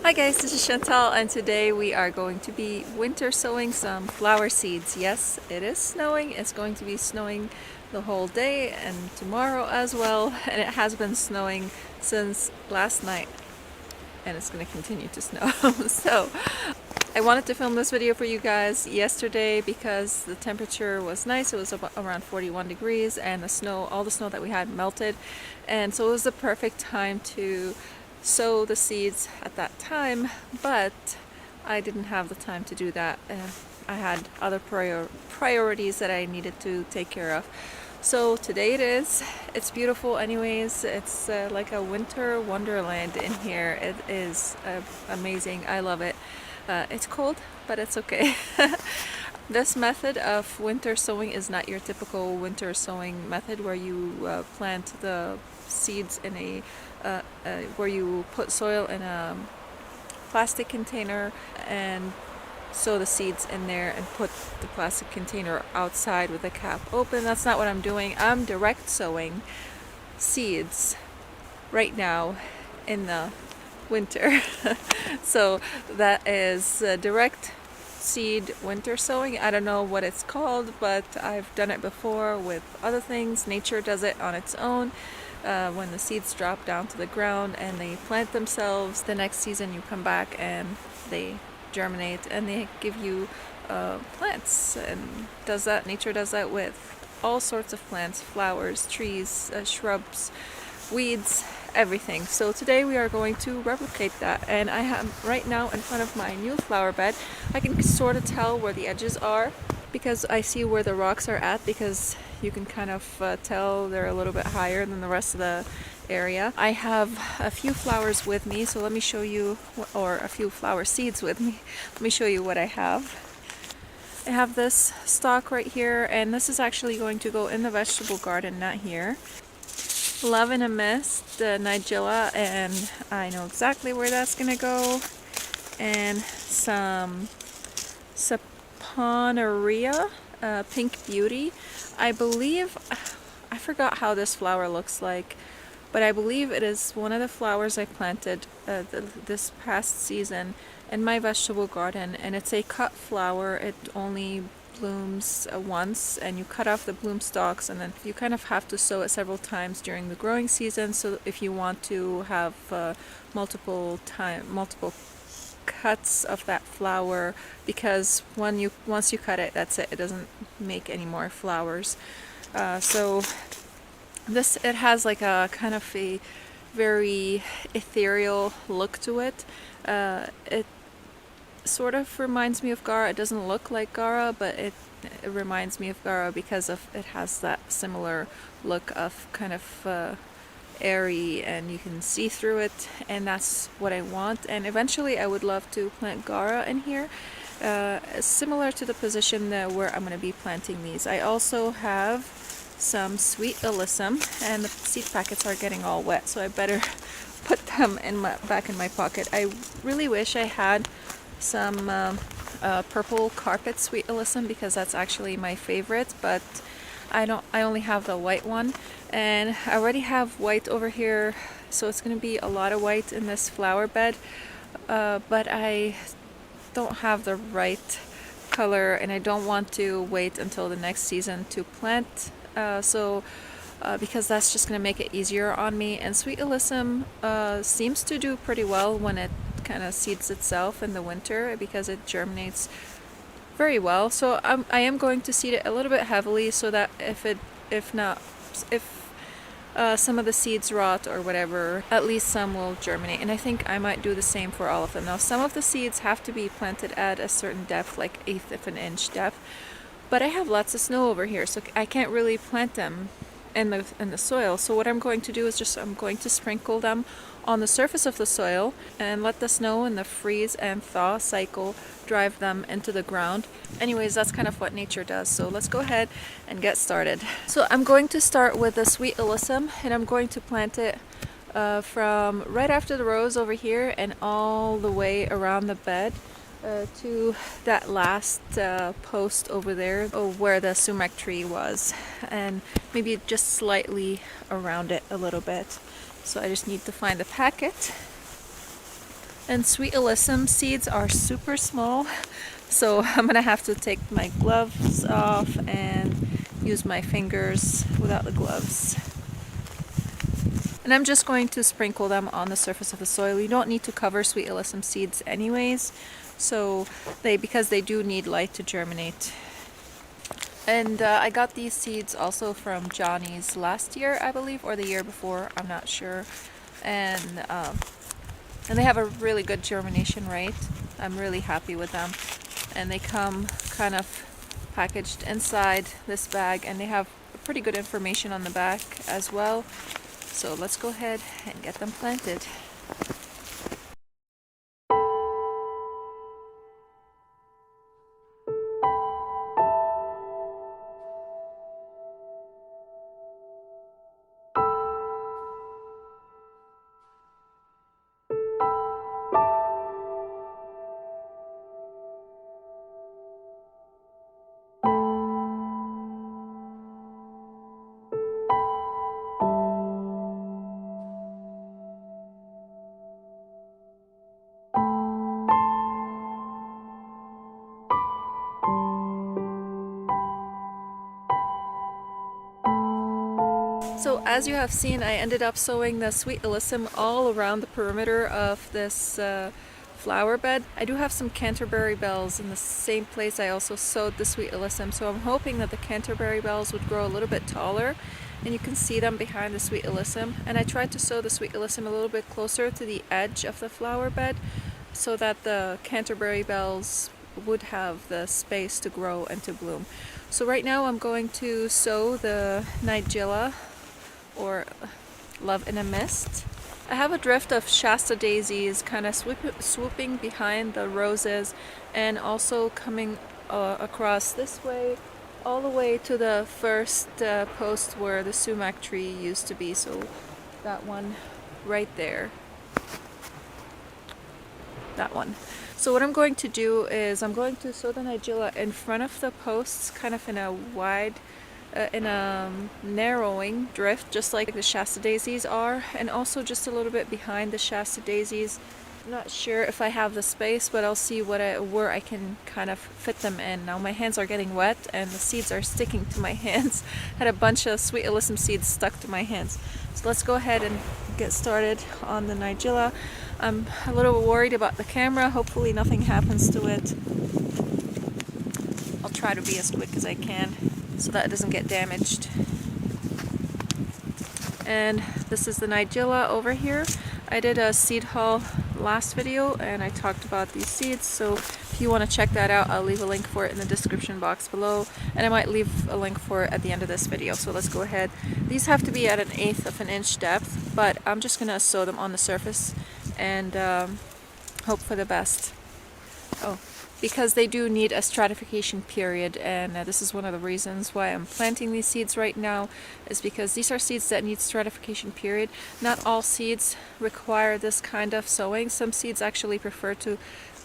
Hi guys, this is Chantal and today we are going to be winter sowing some flower seeds. Yes, it is snowing. It's going to be snowing the whole day and tomorrow as well, and it has been snowing since last night and it's going to continue to snow. So I wanted to film this video for you guys yesterday because the temperature was nice. It was about around 41 degrees and all the snow that we had melted, and so it was the perfect time to sow the seeds at that time, but I didn't have the time to do that. I had other priorities that I needed to take care of. So today it is. It's beautiful anyways. It's like a winter wonderland in here. It is amazing. I love it. It's cold, but it's okay. This method of winter sowing is not your typical winter sowing method where you plant the seeds in where you put soil in a plastic container and sow the seeds in there and put the plastic container outside with the cap open. That's not what I'm doing. I'm direct sowing seeds right now in the winter. So that is direct seed winter sowing. I don't know what it's called, but I've done it before with other things. Nature does it on its own. When the seeds drop down to the ground and they plant themselves, the next season you come back and they germinate and they give you plants. And nature does that with all sorts of plants, flowers, trees, shrubs, weeds, everything. So today we are going to replicate that, and I have right now in front of my new flower bed. I can sort of tell where the edges are because I see where the rocks are at, because you can kind of tell they're a little bit higher than the rest of the area. I have a few flowers with me, so let me show you, or a few flower seeds with me. Let me show you what I have. I have this stalk right here, and this is actually going to go in the vegetable garden, not here. Love in a Mist, Nigella, and I know exactly where that's gonna go. And some Saponaria, Pink Beauty. I believe, I forgot how this flower looks like, but I believe it is one of the flowers I planted this past season in my vegetable garden, and it's a cut flower. It only blooms once, and you cut off the bloom stalks, and then you kind of have to sow it several times during the growing season. So if you want to have multiple cuts of that flower, because once you cut it, that's it. It doesn't make any more flowers. So it has like a kind of a very ethereal look to it. It sort of reminds me of Gara. It doesn't look like Gara, but it reminds me of Gara because it has that similar look of kind of airy, and you can see through it, and that's what I want. And eventually I would love to plant Gara in here, similar to the position where I'm going to be planting these. I also have some Sweet Alyssum, and the seed packets are getting all wet, so I better put them back in my pocket. I really wish I had some purple carpet Sweet Alyssum, because that's actually my favorite, but I only have the white one, and I already have white over here, so it's going to be a lot of white in this flower bed, but I don't have the right color, and I don't want to wait until the next season to plant, because that's just going to make it easier on me. And Sweet Alyssum seems to do pretty well when it kind of seeds itself in the winter, because it germinates very well. So I am going to seed it a little bit heavily, so that if some of the seeds rot or whatever, at least some will germinate. And I think I might do the same for all of them. Now, some of the seeds have to be planted at a certain depth, like 1/8 of an inch depth, but I have lots of snow over here, so I can't really plant them in the soil. So what I'm going to do is I'm going to sprinkle them on the surface of the soil and let the snow and the freeze and thaw cycle drive them into the ground. Anyways, that's kind of what nature does. So let's go ahead and get started. So I'm going to start with the Sweet Alyssum, and I'm going to plant it from right after the rose over here and all the way around the bed to that last post over there, where the sumac tree was, and maybe just slightly around it a little bit. So I just need to find the packet. And sweet alyssum seeds are super small, so I'm gonna have to take my gloves off and use my fingers without the gloves. And I'm just going to sprinkle them on the surface of the soil. You don't need to cover sweet alyssum seeds anyways, so because they do need light to germinate. And I got these seeds also from Johnny's last year, I believe, or the year before, I'm not sure. And they have a really good germination rate. I'm really happy with them. And they come kind of packaged inside this bag, and they have pretty good information on the back as well. So let's go ahead and get them planted. So as you have seen, I ended up sowing the sweet alyssum all around the perimeter of this flower bed. I do have some Canterbury bells in the same place I also sowed the sweet alyssum, so I'm hoping that the Canterbury bells would grow a little bit taller, and you can see them behind the sweet alyssum. And I tried to sow the sweet alyssum a little bit closer to the edge of the flower bed so that the Canterbury bells would have the space to grow and to bloom. So right now I'm going to sow the Nigella, or Love in a Mist. I have a drift of Shasta daisies kind of swooping behind the roses, and also coming across this way all the way to the first post where the sumac tree used to be, so that one right there. That one. So what I'm going to do is I'm going to sow the Nigella in front of the posts, kind of in a wide in a narrowing drift, just like the Shasta daisies are, and also just a little bit behind the Shasta daisies. I'm not sure if I have the space, but I'll see where I can kind of fit them in. Now my hands are getting wet and the seeds are sticking to my hands. I had a bunch of sweet alyssum seeds stuck to my hands. So let's go ahead and get started on the Nigella. I'm a little worried about the camera. Hopefully nothing happens to it. I'll try to be as quick as I can so that it doesn't get damaged. And this is the Nigella over here. I did a seed haul last video and I talked about these seeds, so if you want to check that out, I'll leave a link for it in the description box below, and I might leave a link for it at the end of this video. So let's go ahead. These have to be at 1/8 of an inch depth, but I'm just gonna sow them on the surface and hope for the best. Because they do need a stratification period, and this is one of the reasons why I'm planting these seeds right now, is because these are seeds that need stratification period. Not all seeds require this kind of sowing. Some seeds actually prefer to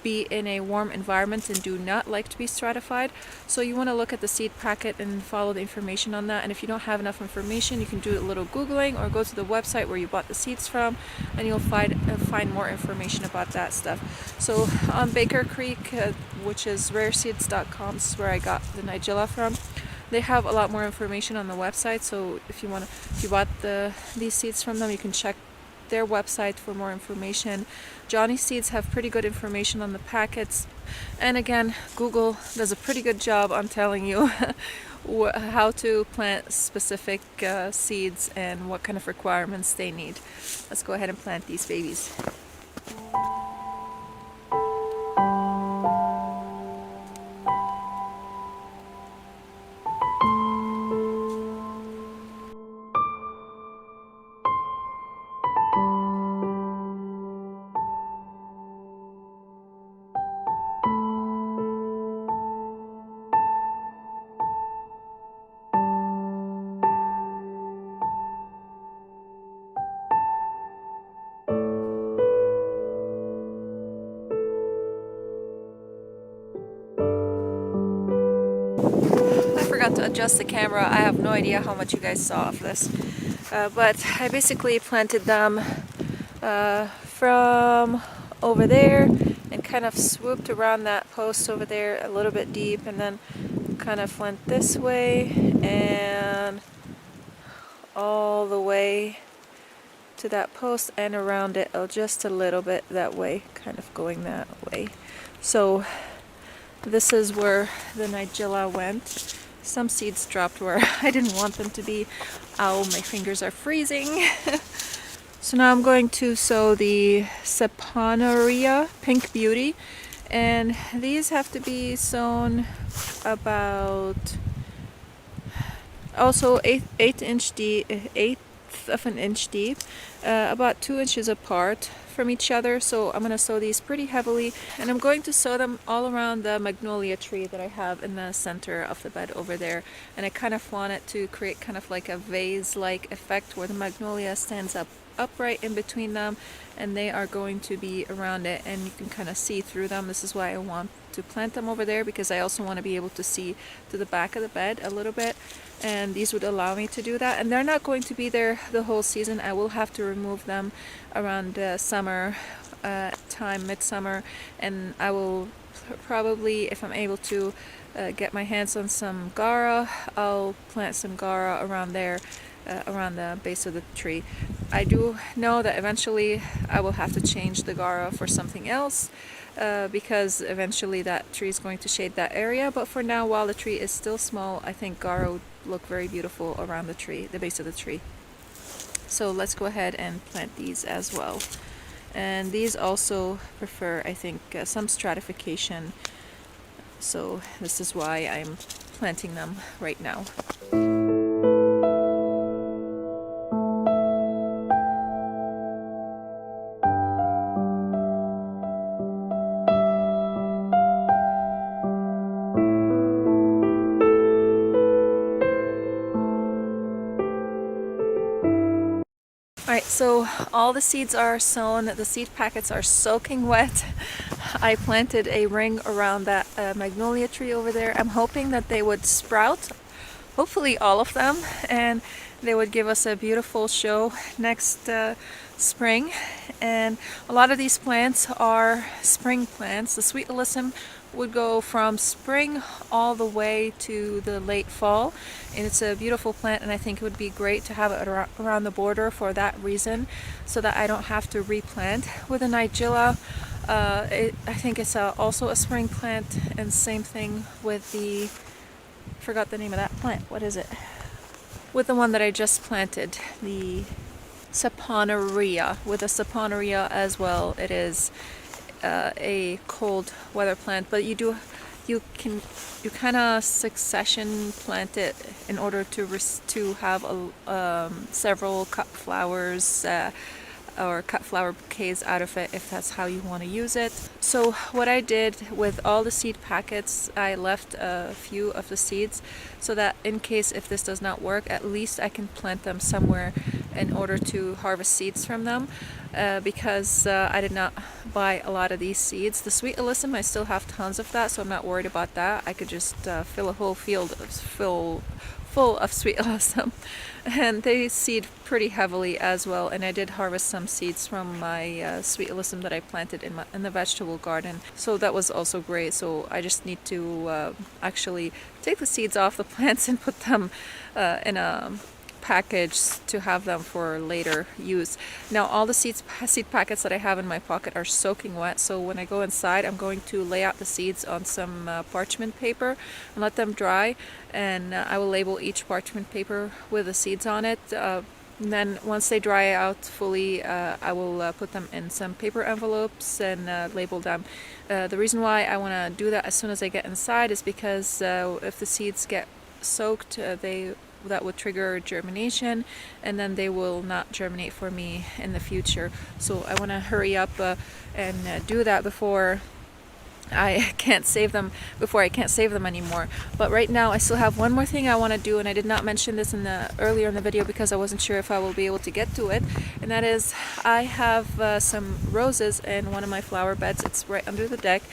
be in a warm environment and do not like to be stratified. So you want to look at the seed packet and follow the information on that. And if you don't have enough information, you can do a little Googling or go to the website where you bought the seeds from, and you'll find more information about that stuff. So on Baker Creek, which is rareseeds.com, is where I got the Nigella from. They have a lot more information on the website, so if you bought these seeds from them, you can check their website for more information. Johnny Seeds have pretty good information on the packets, and again, Google does a pretty good job on telling you how to plant specific seeds and what kind of requirements they need. Let's go ahead and plant these babies. To adjust the camera. I have no idea how much you guys saw of this, but I basically planted them from over there and kind of swooped around that post over there a little bit deep, and then kind of went this way and all the way to that post and around it, just a little bit that way, kind of going that way. So this is where the nigella went. Some seeds dropped where I didn't want them to be. Ow, my fingers are freezing. So now I'm going to sow the Saponaria Pink Beauty, and these have to be sown about also eighth of an inch deep, about 2 inches apart from each other. So I'm going to sow these pretty heavily, and I'm going to sow them all around the magnolia tree that I have in the center of the bed over there. And I kind of want it to create kind of like a vase-like effect where the magnolia stands up upright in between them, and they are going to be around it, and you can kind of see through them. This is why I want to plant them over there, because I also want to be able to see to the back of the bed a little bit, and these would allow me to do that. And they're not going to be there the whole season. I will have to remove them around summer time, midsummer, and I will probably, if I'm able to get my hands on some Gara, I'll plant some Gara around there, around the base of the tree. I do know that eventually I will have to change the Gara for something else, because eventually that tree is going to shade that area. But for now, while the tree is still small, I think Gara would look very beautiful around the tree, the base of the tree. So let's go ahead and plant these as well. And these also prefer, I think, some stratification. So this is why I'm planting them right now. Alright, so all the seeds are sown, the seed packets are soaking wet. I planted a ring around that magnolia tree over there. I'm hoping that they would sprout, hopefully all of them, and they would give us a beautiful show next spring. And a lot of these plants are spring plants. The Sweet Alyssum would go from spring all the way to the late fall, and it's a beautiful plant, and I think it would be great to have it around the border for that reason, so that I don't have to replant. With a nigella, I think it's also a spring plant, and same thing with the, forgot the name of that plant, what is it? With the one that I just planted, the Saponaria. With a Saponaria as well, it is a cold weather plant, but you kind of succession plant it in order to have several cut flowers or cut flower bouquets out of it, if that's how you want to use it. So what I did with all the seed packets, I left a few of the seeds so that in case if this does not work, at least I can plant them somewhere in order to harvest seeds from them, because I did not buy a lot of these seeds. The Sweet Alyssum, I still have tons of that, so I'm not worried about that. I could just fill a whole field full of Sweet Alyssum, and they seed pretty heavily as well. And I did harvest some seeds from my Sweet Alyssum that I planted in the vegetable garden, so that was also great. So I just need to actually take the seeds off the plants and put them in a package to have them for later use. Now all the seed packets that I have in my pocket are soaking wet, so when I go inside I'm going to lay out the seeds on some parchment paper and let them dry, and I will label each parchment paper with the seeds on it. And then once they dry out fully, I will put them in some paper envelopes and label them. The reason why I want to do that as soon as I get inside is because if the seeds get soaked, that would trigger germination, and then they will not germinate for me in the future. So I want to hurry up and do that before I can't save them anymore. But right now I still have one more thing I want to do, and I did not mention this earlier in the video because I wasn't sure if I will be able to get to it, and that is I have some roses in one of my flower beds. It's right under the deck,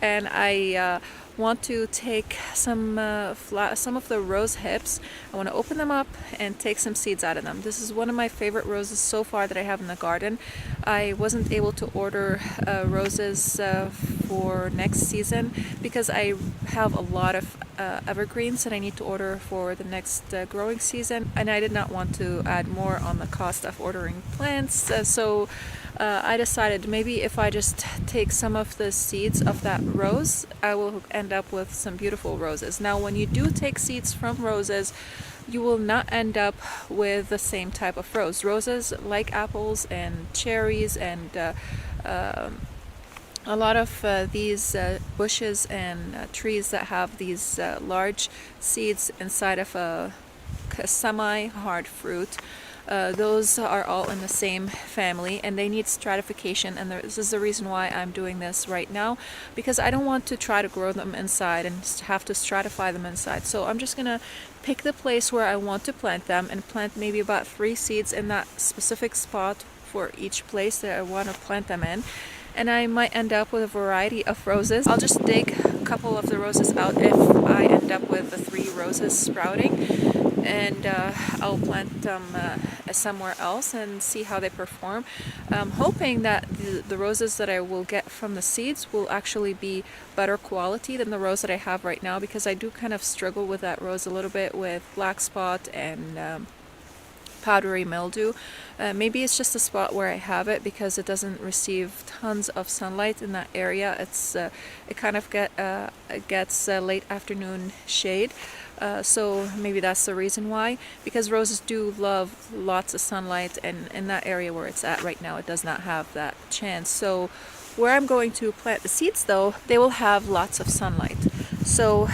and I want to take some of the rose hips. I want to open them up and take some seeds out of them. This is one of my favorite roses so far that I have in the garden. I wasn't able to order roses for next season because I have a lot of evergreens that I need to order for the next growing season, and I did not want to add more on the cost of ordering plants, so I decided maybe if I just take some of the seeds of that rose, I will end up with some beautiful roses. Now, when you do take seeds from roses, you will not end up with the same type of rose. Roses, like apples and cherries and a lot of these bushes and trees that have these large seeds inside of a semi-hard fruit, those are all in the same family, and they need stratification, and this is the reason why I'm doing this right now, because I don't want to try to grow them inside and have to stratify them inside. So I'm just gonna pick the place where I want to plant them and plant maybe about 3 seeds in that specific spot for each place that I want to plant them in, and I might end up with a variety of roses. I'll just dig a couple of the roses out if I end up with the 3 roses sprouting, and I'll plant them somewhere else and see how they perform. I'm hoping that the roses that I will get from the seeds will actually be better quality than the rose that I have right now, because I do kind of struggle with that rose a little bit with black spot and powdery mildew. Maybe it's just a spot where I have it because it doesn't receive tons of sunlight in that area. It kind of gets late afternoon shade. So maybe that's the reason why, because roses do love lots of sunlight, and in that area where it's at right now, it does not have that chance. So where I'm going to plant the seeds, though, they will have lots of sunlight. So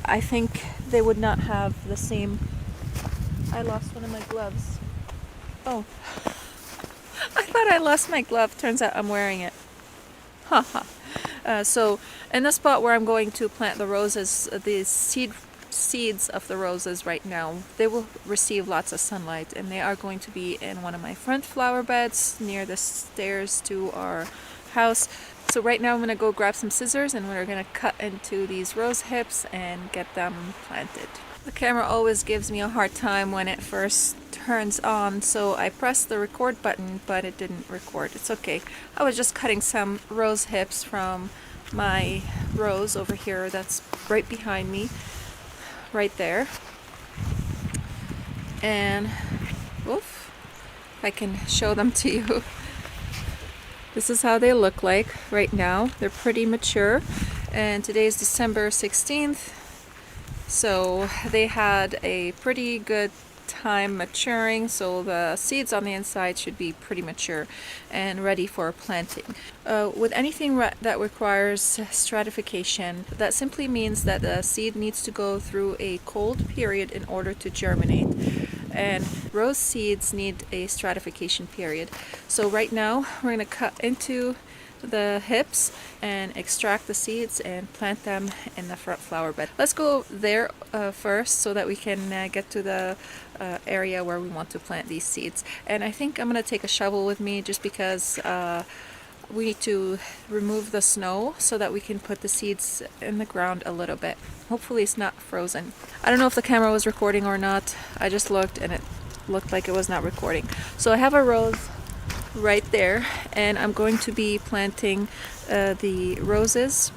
I think they would not have the same... I lost one of my gloves. Oh, I thought I lost my glove. Turns out I'm wearing it. Haha. So in the spot where I'm going to plant the roses, the seeds of the roses right now, they will receive lots of sunlight, and they are going to be in one of my front flower beds near the stairs to our house. So right now I'm going to go grab some scissors, and we're going to cut into these rose hips and get them planted. The camera always gives me a hard time when it first turns on, so I pressed the record button, but it didn't record. It's okay. I was just cutting some rose hips from my rose over here that's right behind me, right there. And, oof, if I can show them to you. This is how they look like right now. They're pretty mature, and today is December 16th. So they had a pretty good time maturing, so the seeds on the inside should be pretty mature and ready for planting. With anything that requires stratification, that simply means that the seed needs to go through a cold period in order to germinate. And rose seeds need a stratification period. So right now we're going to cut into the hips and extract the seeds and plant them in the front flower bed. Let's go there first so that we can get to the area where we want to plant these seeds. And I think I'm going to take a shovel with me just because we need to remove the snow so that we can put the seeds in the ground a little bit. Hopefully it's not frozen. I don't know if the camera was recording or not. I just looked and it looked like it was not recording. So I have a rose right there, and I'm going to be planting the roses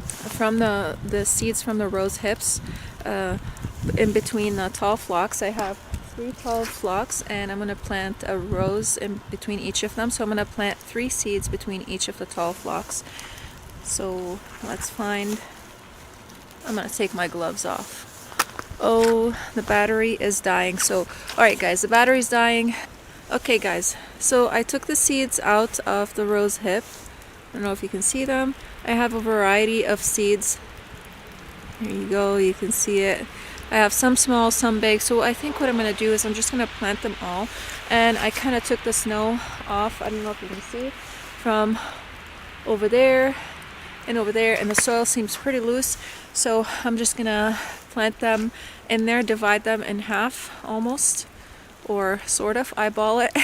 from the seeds from the rose hips in between the tall phlox. I have 3 tall phlox, and I'm going to plant a rose in between each of them. So I'm going to plant 3 seeds between each of the tall phlox. So let's find... I'm going to take my gloves off. Oh, the battery is dying. So, alright guys, the battery's dying. Okay guys, so I took the seeds out of the rose hip. I don't know if you can see them. I have a variety of seeds. There you go, you can see it. I have some small, some big. So I think what I'm going to do is I'm just going to plant them all. And I kind of took the snow off, I don't know if you can see, from over there and over there. And the soil seems pretty loose. So I'm just going to plant them in there, divide them in half almost. Or sort of eyeball it.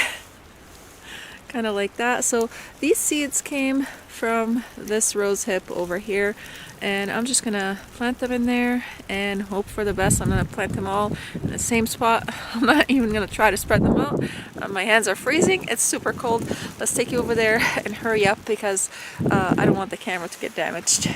kind of like that. So these seeds came from this rose hip over here, and I'm just gonna plant them in there and hope for the best. I'm gonna plant them all in the same spot. I'm not even gonna try to spread them out. My hands are freezing, it's super cold. Let's take you over there and hurry up because I don't want the camera to get damaged.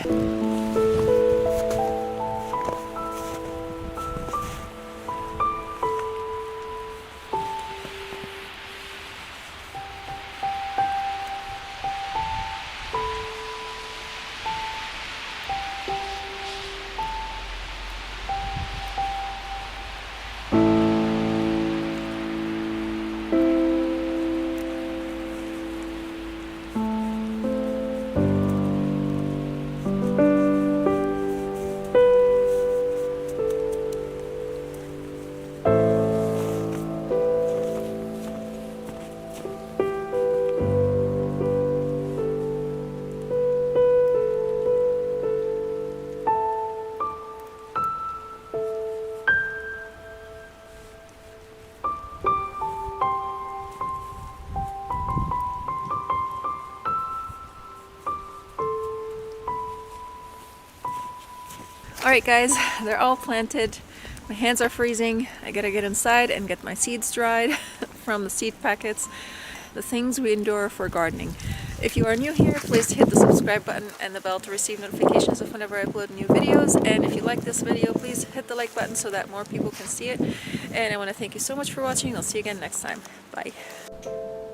Alright guys, they're all planted. My hands are freezing. I gotta get inside and get my seeds dried from the seed packets. The things we endure for gardening. If you are new here, please hit the subscribe button and the bell to receive notifications of whenever I upload new videos. And if you like this video, please hit the like button so that more people can see it. And I want to thank you so much for watching. I'll see you again next time. Bye.